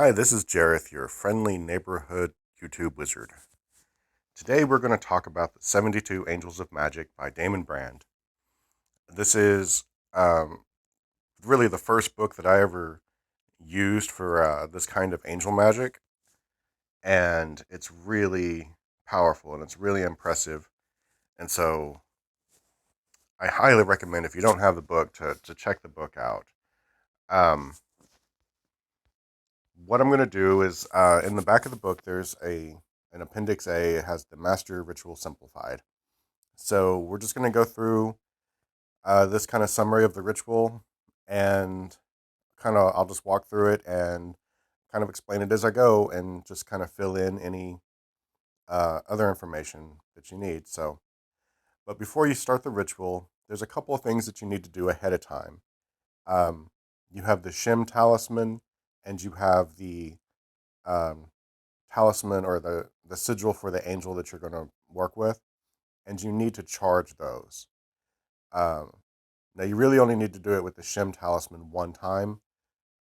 Hi, this is Jareth, your friendly neighborhood YouTube wizard. Today we're going to talk about the 72 Angels of Magic by Damon Brand. This is really the first book that I ever used for this kind of angel magic, and it's really powerful and it's really impressive. And so I highly recommend, if you don't have the book, to check the book out. Um, what I'm going to do is in the back of the book, there's an Appendix A. It has the Master Ritual Simplified. So we're just going to go through this kind of summary of the ritual, and I'll just walk through it and kind of explain it as I go, and just kind of fill in any other information that you need. But before you start the ritual, there's a couple of things that you need to do ahead of time. Um, you have the Shim Talisman, and you have the um, talisman, or the sigil for the angel that you're going to work with, and you need to charge those. Um, Now, you really only need to do it with the Shem Talisman one time.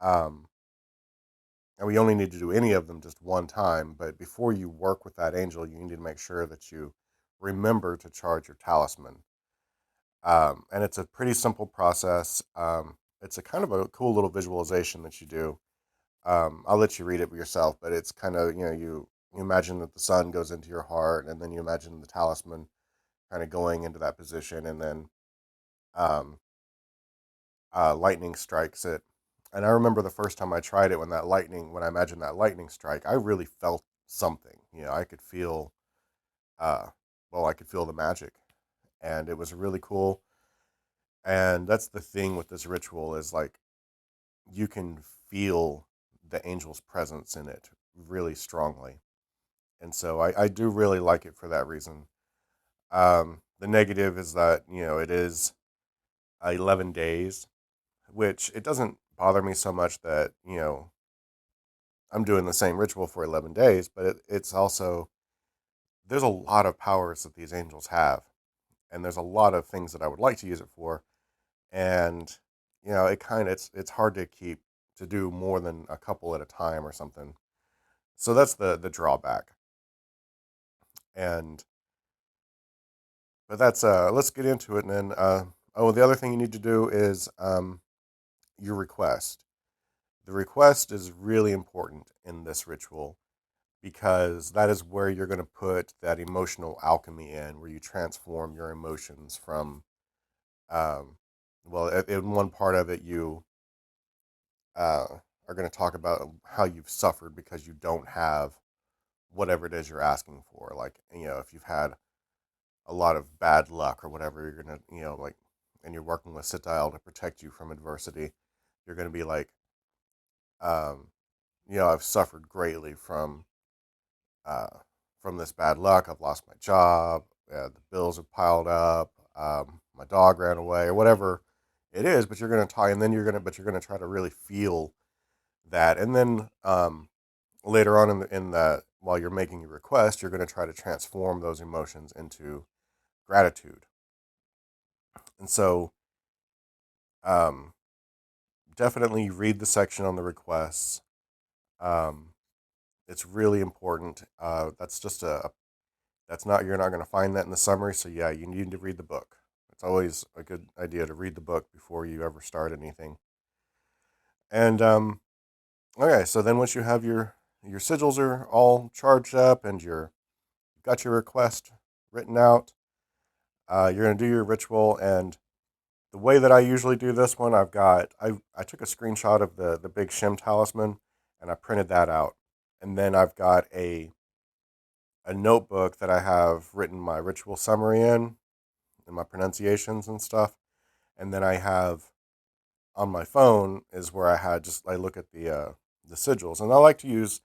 Um, and we only need to do any of them just one time. But before you work with that angel, you need to make sure that you remember to charge your talisman. And it's a pretty simple process. It's a kind of a cool little visualization that you do. I'll let you read it yourself, but it's kind of, you imagine that the sun goes into your heart, and then you imagine the talisman kind of going into that position, and then um, lightning strikes it. And I remember the first time I tried it, when I imagined that lightning strike, I really felt something. I could feel, uh, I could feel the magic, and it was really cool. And that's the thing with this ritual, is like you can feel the angel's presence in it really strongly. And so I do really like it for that reason. The negative is that, it is 11 days, which it doesn't bother me so much that, I'm doing the same ritual for 11 days, but it's also, there's a lot of powers that these angels have, and there's a lot of things that I would like to use it for. And, it's hard to do more than a couple at a time or something. So that's the drawback. And, but let's get into it. And then, the other thing you need to do is your request. The request is really important in this ritual, because that is where you're going to put that emotional alchemy in, where you transform your emotions from, um, in one part of it, you uh, are going to talk about how you've suffered because you don't have whatever it is you're asking for. Like, if you've had a lot of bad luck or whatever, you're going to, and you're working with Sitael to protect you from adversity, you're going to be like, um, I've suffered greatly uh, from this bad luck. I've lost my job. The bills have piled up. My dog ran away, or whatever it is. But you're going to tie, and then you're going to try to really feel that, and then later on in the while you're making your request, you're going to try to transform those emotions into gratitude. And so, um, definitely read the section on the requests. Um, it's really important. That's not You're not going to find that in the summary. So yeah, you need to read the book. It's always a good idea to read the book before you ever start anything. And okay, so then once you have your sigils are all charged up, and you've got your request written out, you're going to do your ritual. And the way that I usually do this one, I took a screenshot of the big Shem talisman, and I printed that out. And then I've got a notebook that I have written my ritual summary in, and my pronunciations and stuff. And then I have, on my phone, is where I look at the sigils. And I like to use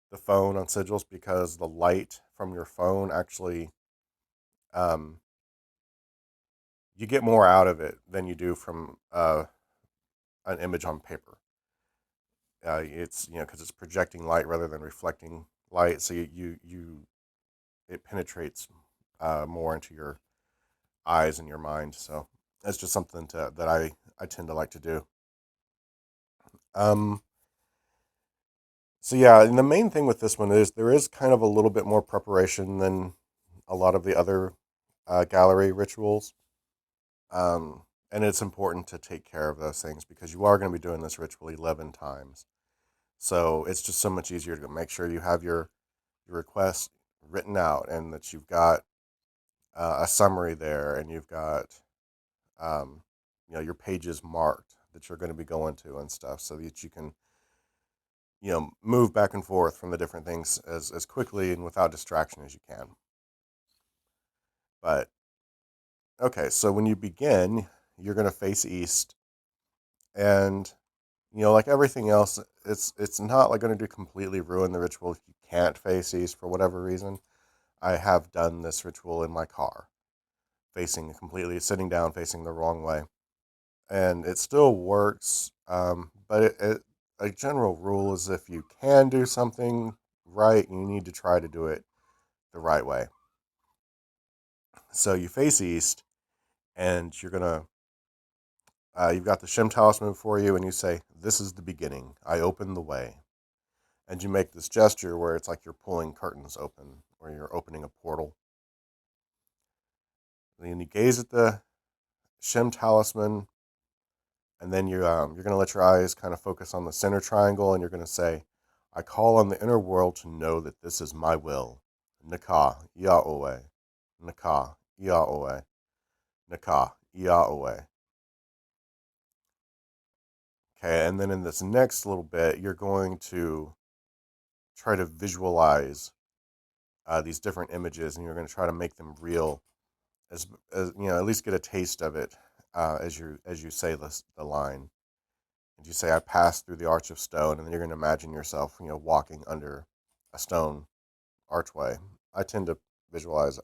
the phone on sigils because the light from your phone actually, um, you get more out of it than you do from an image on paper. It's, because it's projecting light rather than reflecting light, so it penetrates more into your eyes and your mind. So that's just something that I tend to like to do. Um, So yeah, and the main thing with this one is there is kind of a little bit more preparation than a lot of the other gallery rituals. And it's important to take care of those things because you are going to be doing this ritual 11 times. So it's just so much easier to make sure you have your request written out and that you've got a summary there and you've got um, your pages marked that you're going to be going to and stuff so that you can move back and forth from the different things as quickly and without distraction as you can. But okay, so when you begin, you're going to face east, and like everything else, it's not like going to completely ruin the ritual if you can't face east for whatever reason. I have done this ritual in my car, facing completely sitting down, facing the wrong way, and it still works. But a general rule is if you can do something right, you need to try to do it the right way. So you face east, and you've got the Shem Talisman before you, and you say, "This is the beginning. I open the way." And you make this gesture where it's like you're pulling curtains open, or you're opening a portal. And then you gaze at the Shem Talisman, and then you're gonna let your eyes kind of focus on the center triangle, and you're gonna say, "I call on the inner world to know that this is my will. Naka Yahweh, Naka Yahweh, Naka Yahweh." Okay, and then in this next little bit, you're going to try to visualize these different images, and you're going to try to make them real, as at least get a taste of it as you say the line. And you say, "I passed through the arch of stone," and then you're going to imagine yourself, walking under a stone archway. I tend to visualize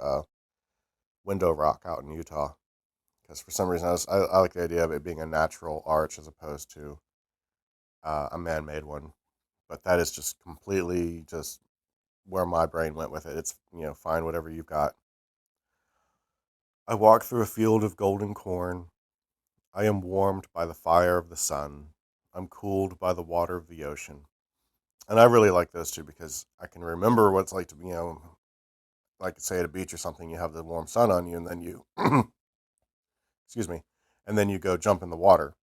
Window Rock out in Utah because for some reason I like the idea of it being a natural arch as opposed to a man-made one. But that is just completely just where my brain went with it. It's, find whatever you've got. I walk through a field of golden corn. I am warmed by the fire of the sun. I'm cooled by the water of the ocean. And I really like those two because I can remember what it's like to be, like say at a beach or something, you have the warm sun on you, and then you, excuse me, and then you go jump in the water,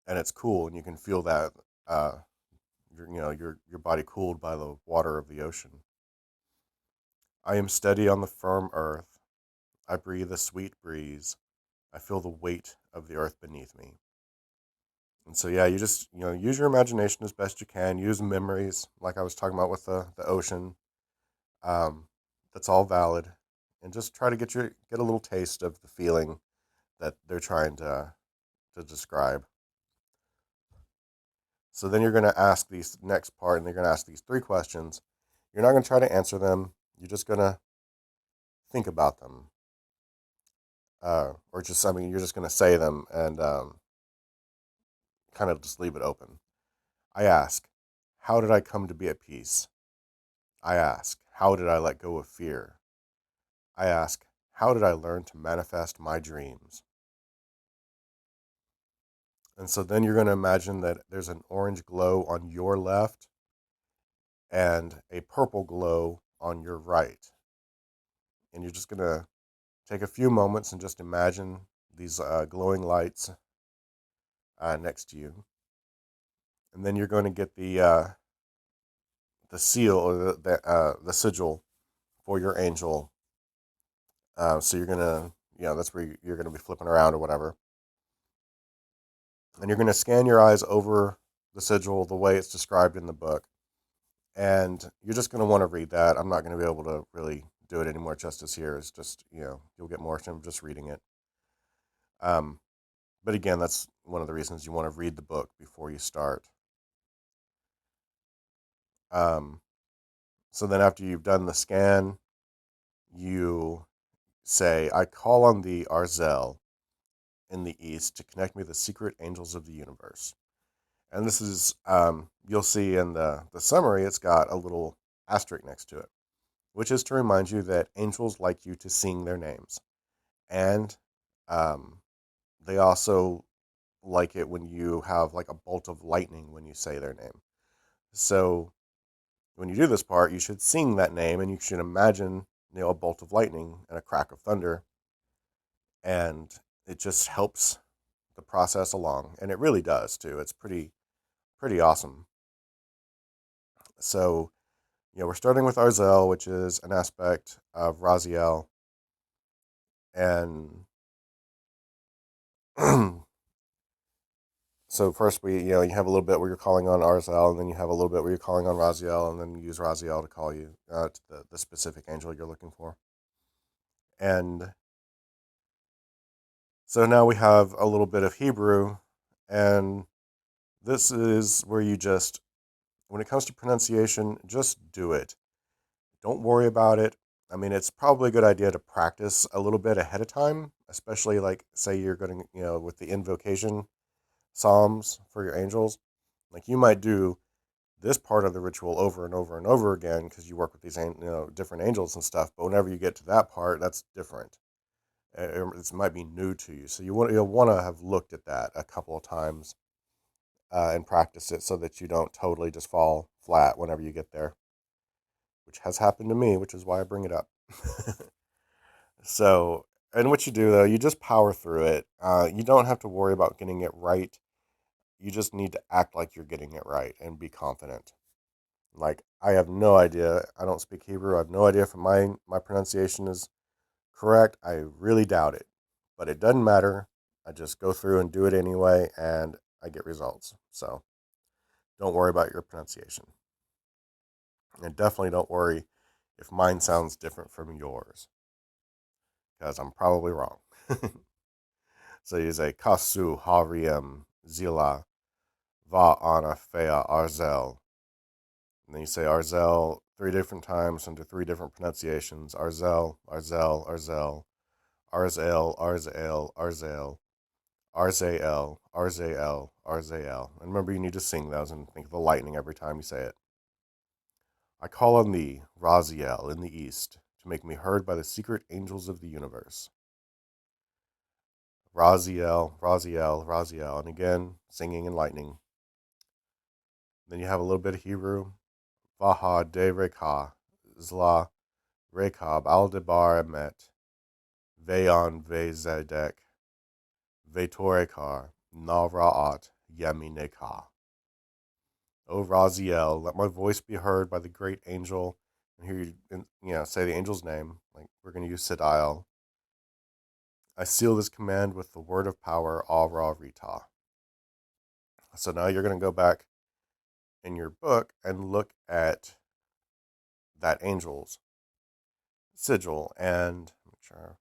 and it's cool, and you can feel that, your body cooled by the water of the ocean. I am steady on the firm earth. I breathe a sweet breeze. I feel the weight of the earth beneath me. And so, yeah, you just, use your imagination as best you can. Use memories, like I was talking about with the ocean. Um, that's all valid. And just try to get a little taste of the feeling that they're trying to describe. So then you're going to ask these next part, and they're going to ask these three questions. You're not going to try to answer them. You're just going to think about them. Or just, I mean, you're just going to say them and kind of just leave it open. I ask, how did I come to be at peace? I ask, how did I let go of fear? I ask, how did I learn to manifest my dreams? And so then you're going to imagine that there's an orange glow on your left and a purple glow on your right. And you're just going to take a few moments and just imagine these glowing lights next to you. And then you're going to get the seal or the sigil for your angel. So you're gonna, that's where you're gonna be flipping around or whatever, and you're gonna scan your eyes over the sigil the way it's described in the book, and you're just gonna want to read that. I'm not gonna be able to really do it anymore justice here. It's just, you'll get more from just reading it. Um, but again, that's one of the reasons you want to read the book before you start. Um, so then after you've done the scan, you say, "I call on the Arzel in the east to connect me with the secret angels of the universe." And this is, you'll see in the summary, it's got a little asterisk next to it, which is to remind you that angels like you to sing their names. And um, they also like it when you have like a bolt of lightning when you say their name. So when you do this part, you should sing that name and you should imagine, a bolt of lightning and a crack of thunder, and it just helps the process along, and it really does too. It's pretty awesome. So, we're starting with Arzel, which is an aspect of Raziel, and so first you have a little bit where you're calling on Arzel, and then you have a little bit where you're calling on Raziel, and then you use Raziel to call you to the specific angel you're looking for. And so now we have a little bit of Hebrew, and this is where you just, when it comes to pronunciation, just do it. Don't worry about it. I mean, it's probably a good idea to practice a little bit ahead of time, especially like, say you're going to, with the invocation psalms for your angels. Like, you might do this part of the ritual over and over and over again because you work with these, different angels and stuff. But whenever you get to that part, that's different. It might be new to you, so you'll want to have looked at that a couple of times and practice it so that you don't totally just fall flat whenever you get there, which has happened to me, which is why I bring it up. So, and what you do though, you just power through it. You don't have to worry about getting it right. You just need to act like you're getting it right and be confident. Like, I have no idea. I don't speak Hebrew. I have no idea if my pronunciation is correct. I really doubt it, but it doesn't matter. I just go through and do it anyway, and I get results. So don't worry about your pronunciation, and definitely don't worry if mine sounds different from yours, because I'm probably wrong. So you say Kasu Hariem Zila Va Ana Fea Arzel. And then you say Arzel three different times under three different pronunciations. Arzel, Arzel, Arzel, Arzel, Arzel, Arzel, Arzael, Arzael, Arzael. And remember, you need to sing those and think of the lightning every time you say it. I call on thee, Raziel, in the east, to make me heard by the secret angels of the universe. Raziel, Raziel, Raziel. And again, singing and lightning. Then you have a little bit of Hebrew. Vaha de Rekha, Zla, Rekab, Aldebar Emet, Veon Vezedek, Vetorekar, Navraat, Yeminekah. O Raziel, let my voice be heard by the great angel. And here say the angel's name. Like, we're going to use Sedial. I seal this command with the word of power, Ra Rita. So now you're going to go back in your book and look at that angel's sigil, and make sure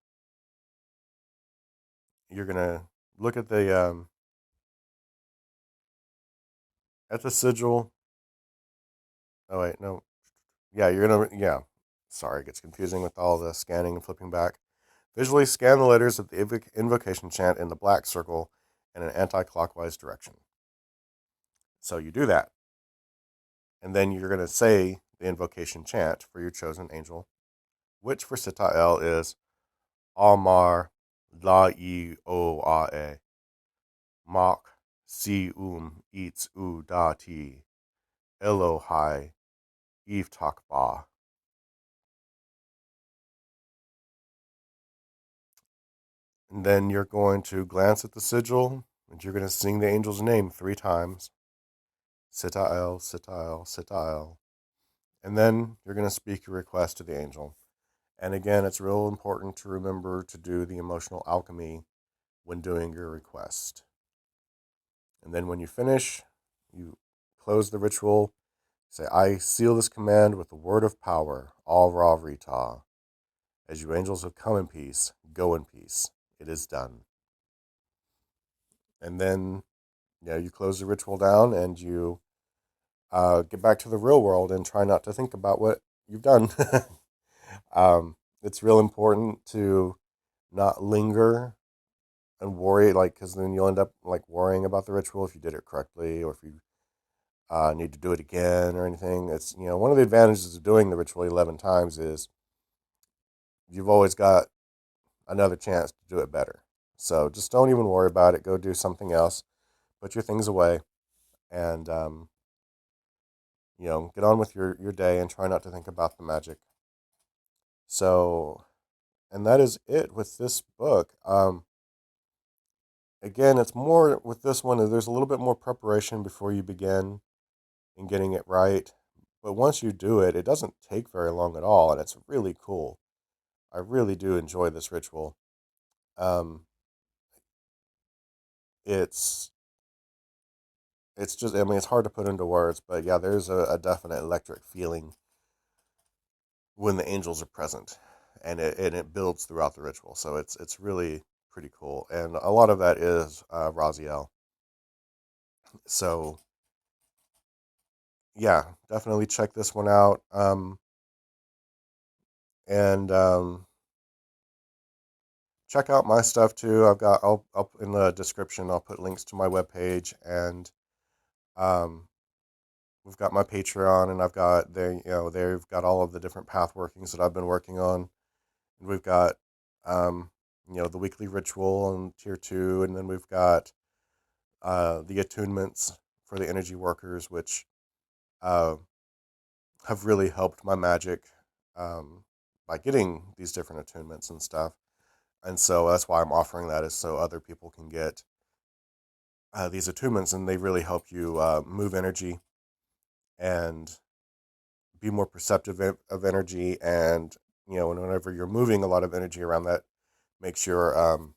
you're going to look at the sigil. Oh wait, no. Yeah, you're going to Sorry, it gets confusing with all the scanning and flipping back. Visually scan the letters of the invocation chant in the black circle in an anti-clockwise direction. So you do that. And then you're going to say the invocation chant for your chosen angel, which for Sitael is Amar La I O A E Mak Si Eats U Da Ti Elohai Eve Takba. And then you're going to glance at the sigil and you're going to sing the angel's name 3 times. Sitael, Sitael, Sitael. And then you're going to speak your request to the angel. And again, it's real important to remember to do the emotional alchemy when doing your request. And then when you finish, you close the ritual. Say, I seal this command with the word of power, Al Ra Rita. As you angels have come in peace, go in peace. It is done. And then, you close the ritual down and you get back to the real world and try not to think about what you've done. It's real important to not linger and worry, like, because then you'll end up like worrying about the ritual if you did it correctly or if you need to do it again or anything. It's one of the advantages of doing the ritual 11 times is you've always got another chance to do it better. So just don't even worry about it. Go do something else. Put your things away, and get on with your day and try not to think about the magic. So, and that is it with this book. Again, it's more with this one, there's a little bit more preparation before you begin in getting it right. But once you do it, it doesn't take very long at all, and it's really cool. I really do enjoy this ritual. Um, it's it's just, I mean, it's hard to put into words, but yeah, there's a definite electric feeling when the angels are present, and it builds throughout the ritual. So it's really pretty cool, and a lot of that is Raziel. So yeah, definitely check this one out. And check out my stuff too. I'll in the description. I'll put links to my webpage, and um, we've got my Patreon, and I've got there. They've got all of the different path workings that I've been working on. And we've got the weekly ritual on tier 2, and then we've got the attunements for the energy workers, which uh, have really helped my magic um, by getting these different attunements and stuff. And so that's why I'm offering that, is so other people can get these attunements, and they really help you move energy and be more perceptive of energy. And whenever you're moving a lot of energy around, that makes your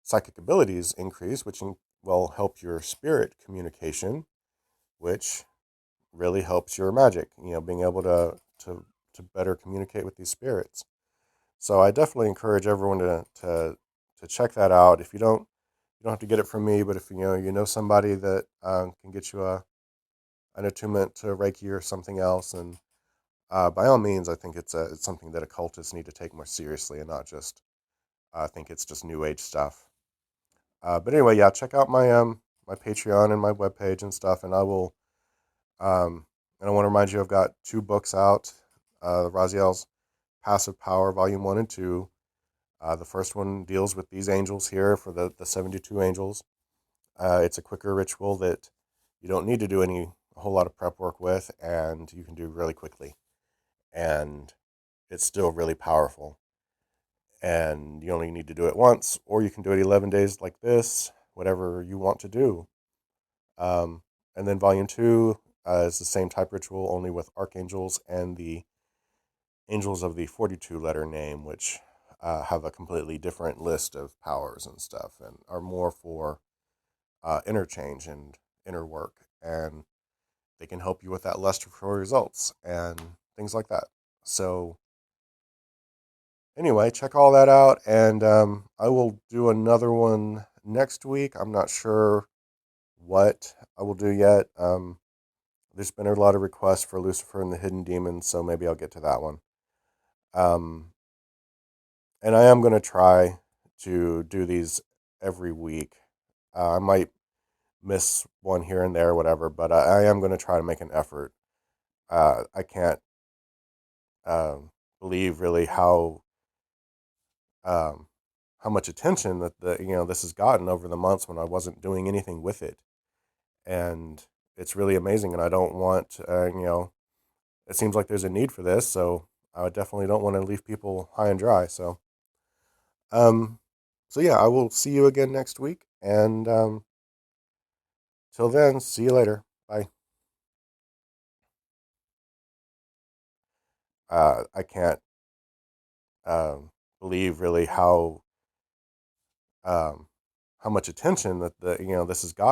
psychic abilities increase, which will help your spirit communication, which really helps your magic. Being able to better communicate with these spirits. So I definitely encourage everyone to check that out. If you don't have to get it from me, but if you know somebody that can get you an attunement to Reiki or something else, and by all means, I think it's something that occultists need to take more seriously, and not just think it's just New Age stuff. But anyway, yeah, check out my Patreon and my webpage and stuff, and I will. And I want to remind you, I've got 2 books out. Raziel's Passive Power, Volume 1 and 2. The first one deals with these angels here, for the 72 angels. It's a quicker ritual that you don't need to do a whole lot of prep work with, and you can do really quickly. And it's still really powerful. And you only need to do it once, or you can do it 11 days like this, whatever you want to do. Um, and then Volume 2 is the same type ritual, only with archangels and the angels of the 42 letter name, which have a completely different list of powers and stuff, and are more for interchange and inner work. And they can help you with that luster for results and things like that. So, anyway, check all that out, and I will do another one next week. I'm not sure what I will do yet. There's been a lot of requests for Lucifer and the Hidden Demons, so maybe I'll get to that one. Um, and I am going to try to do these every week. I might miss one here and there, whatever, but I am going to try to make an effort. I can't believe really um, how much attention that this has gotten over the months when I wasn't doing anything with it, and it's really amazing. And I don't want it seems like there's a need for this, so I definitely don't want to leave people high and dry. Um, so yeah, I will see you again next week, and till then, see you later. Bye. I can't believe really um, how much attention that this has got